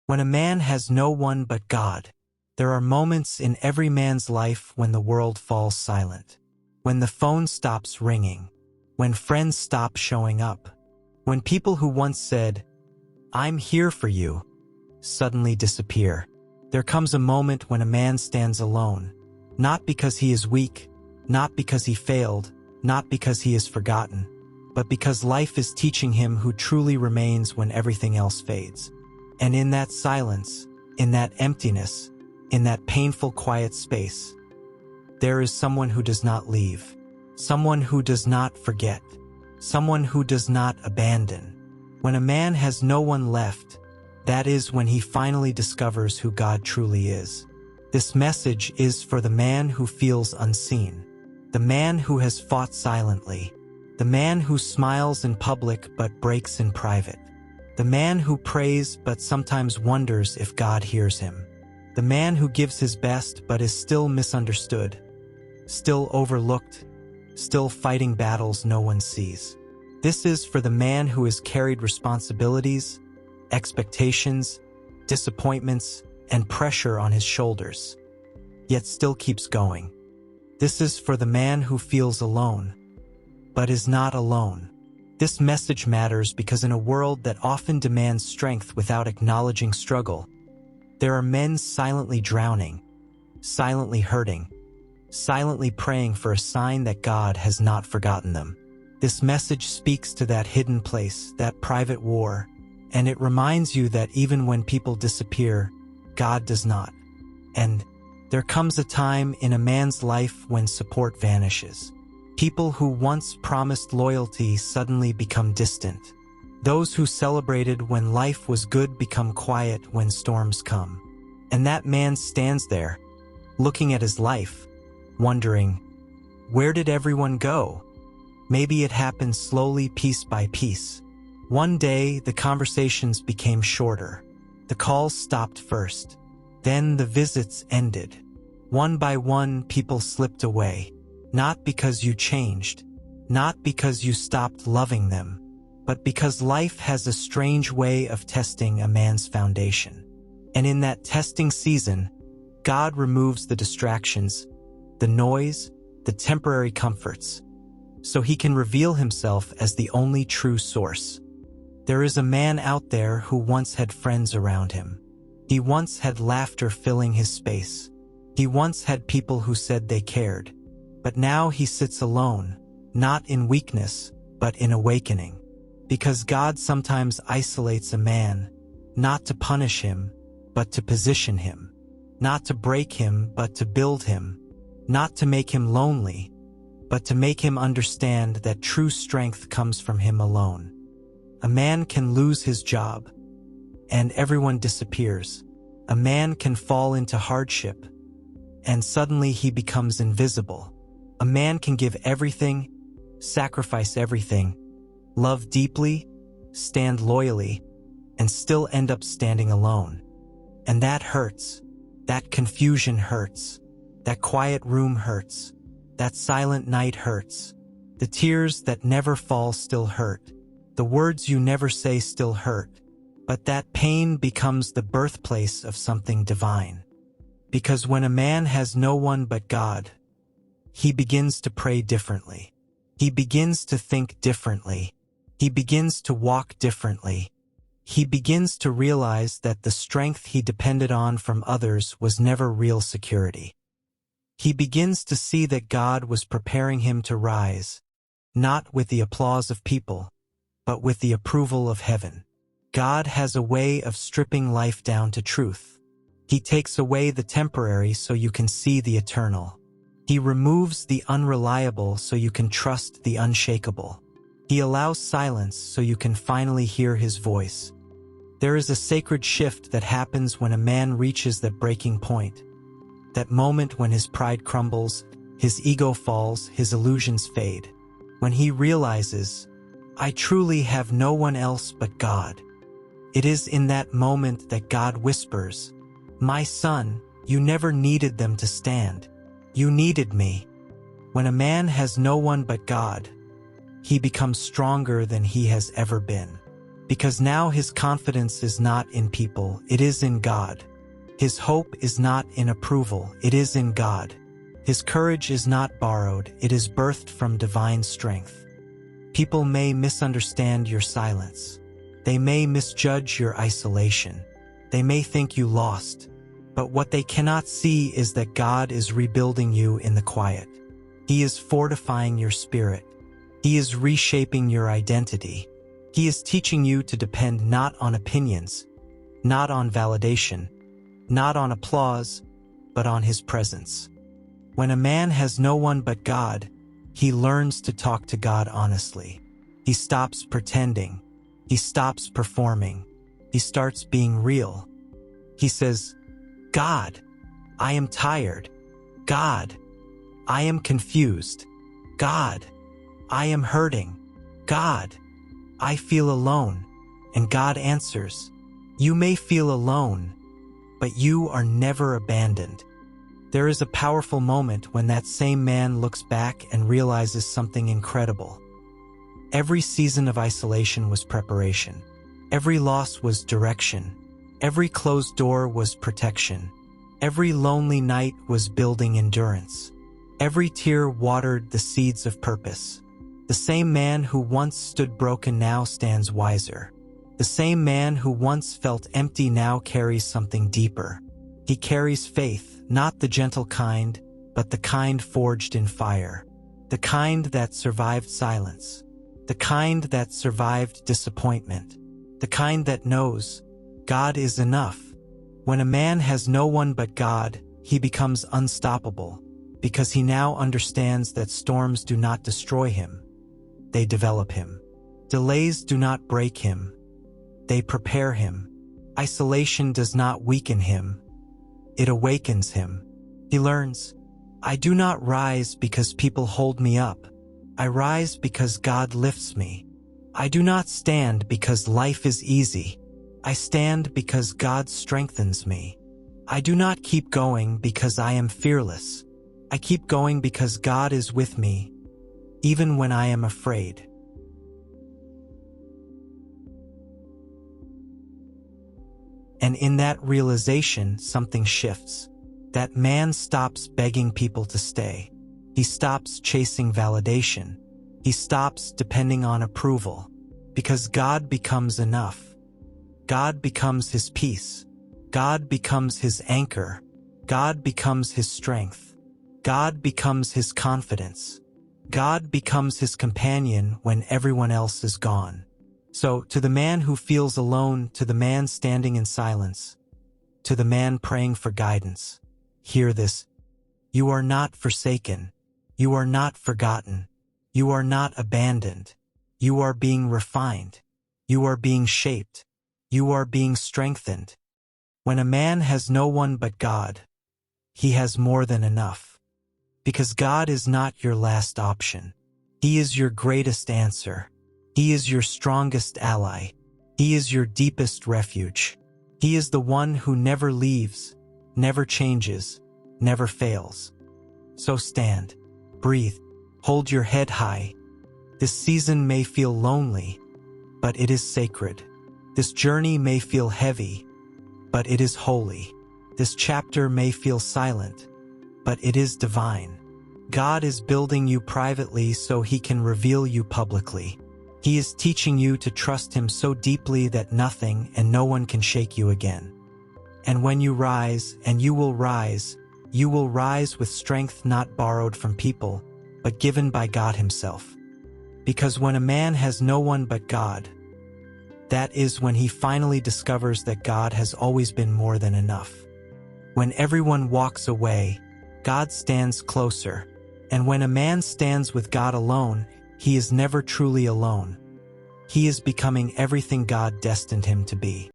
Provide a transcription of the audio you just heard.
When a man has no one but God, there are moments in every man's life when the world falls silent, when the phone stops ringing, when friends stop showing up, when people who once said, "I'm here for you," suddenly disappear. There comes a moment when a man stands alone, not because he is weak, not because he failed, not because he is forgotten, but because life is teaching him who truly remains when everything else fades. And in that silence, in that emptiness, in that painful quiet space, there is someone who does not leave, someone who does not forget, someone who does not abandon. When a man has no one left, that is when he finally discovers who God truly is. This message is for the man who feels unseen, the man who has fought silently, the man who smiles in public but breaks in private, the man who prays but sometimes wonders if God hears him, the man who gives his best but is still misunderstood, still overlooked, still fighting battles no one sees. This is for the man who has carried responsibilities, expectations, disappointments, and pressure on his shoulders, yet still keeps going. This is for the man who feels alone, but is not alone. This message matters because in a world that often demands strength without acknowledging struggle, there are men silently drowning, silently hurting, silently praying for a sign that God has not forgotten them. This message speaks to that hidden place, that private war, and it reminds you that even when people disappear, God does not. And there comes a time in a man's life when support vanishes. People who once promised loyalty suddenly become distant. Those who celebrated when life was good become quiet when storms come. And that man stands there, looking at his life, wondering, where did everyone go? Maybe it happened slowly, piece by piece. One day, the conversations became shorter. The calls stopped first. Then the visits ended. One by one, people slipped away. Not because you changed, not because you stopped loving them, but because life has a strange way of testing a man's foundation. And in that testing season, God removes the distractions, the noise, the temporary comforts, so he can reveal himself as the only true source. There is a man out there who once had friends around him. He once had laughter filling his space. He once had people who said they cared. But now he sits alone, not in weakness, but in awakening. Because God sometimes isolates a man, not to punish him, but to position him. Not to break him, but to build him. Not to make him lonely, but to make him understand that true strength comes from him alone. A man can lose his job, and everyone disappears. A man can fall into hardship, and suddenly he becomes invisible. A man can give everything, sacrifice everything, love deeply, stand loyally, and still end up standing alone. And that hurts. That confusion hurts. That quiet room hurts. That silent night hurts. The tears that never fall still hurt. The words you never say still hurt. But that pain becomes the birthplace of something divine. Because when a man has no one but God, he begins to pray differently. He begins to think differently. He begins to walk differently. He begins to realize that the strength he depended on from others was never real security. He begins to see that God was preparing him to rise, not with the applause of people, but with the approval of heaven. God has a way of stripping life down to truth. He takes away the temporary so you can see the eternal. He removes the unreliable so you can trust the unshakable. He allows silence so you can finally hear his voice. There is a sacred shift that happens when a man reaches that breaking point. That moment when his pride crumbles, his ego falls, his illusions fade. When he realizes, I truly have no one else but God. It is in that moment that God whispers, My son, you never needed them to stand. You needed me. When a man has no one but God, he becomes stronger than he has ever been. because now his confidence is not in people, it is in God. His hope is not in approval, it is in God. His courage is not borrowed, it is birthed from divine strength. People may misunderstand your silence. They may misjudge your isolation. They may think you lost. But what they cannot see is that God is rebuilding you in the quiet. He is fortifying your spirit. He is reshaping your identity. He is teaching you to depend not on opinions, not on validation, not on applause, but on His presence. When a man has no one but God, he learns to talk to God honestly. He stops pretending. He stops performing. He starts being real. He says, God, I am tired. God, I am confused. God, I am hurting. God, I feel alone. And God answers, you may feel alone, but you are never abandoned. There is a powerful moment when that same man looks back and realizes something incredible. Every season of isolation was preparation. Every loss was direction. Every closed door was protection. Every lonely night was building endurance. Every tear watered the seeds of purpose. The same man who once stood broken now stands wiser. The same man who once felt empty now carries something deeper. He carries faith, not the gentle kind, but the kind forged in fire. The kind that survived silence. The kind that survived disappointment. The kind that knows God is enough. When a man has no one but God, he becomes unstoppable, because he now understands that storms do not destroy him. They develop him. Delays do not break him. They prepare him. Isolation does not weaken him. It awakens him. He learns, I do not rise because people hold me up. I rise because God lifts me. I do not stand because life is easy. I stand because God strengthens me. I do not keep going because I am fearless. I keep going because God is with me, even when I am afraid. And in that realization, something shifts. That man stops begging people to stay. He stops chasing validation. He stops depending on approval, because God becomes enough. God becomes his peace. God becomes his anchor. God becomes his strength. God becomes his confidence. God becomes his companion when everyone else is gone. So, to the man who feels alone, to the man standing in silence, to the man praying for guidance, hear this. You are not forsaken. You are not forgotten. You are not abandoned. You are being refined. You are being shaped. You are being strengthened. When a man has no one but God, he has more than enough. Because God is not your last option. He is your greatest answer. He is your strongest ally. He is your deepest refuge. He is the one who never leaves, never changes, never fails. So stand, breathe, hold your head high. This season may feel lonely, but it is sacred. This journey may feel heavy, but it is holy. This chapter may feel silent, but it is divine. God is building you privately so He can reveal you publicly. He is teaching you to trust Him so deeply that nothing and no one can shake you again. And when you rise, and you will rise with strength not borrowed from people, but given by God Himself. Because when a man has no one but God, that is when he finally discovers that God has always been more than enough. When everyone walks away, God stands closer. And when a man stands with God alone, he is never truly alone. He is becoming everything God destined him to be.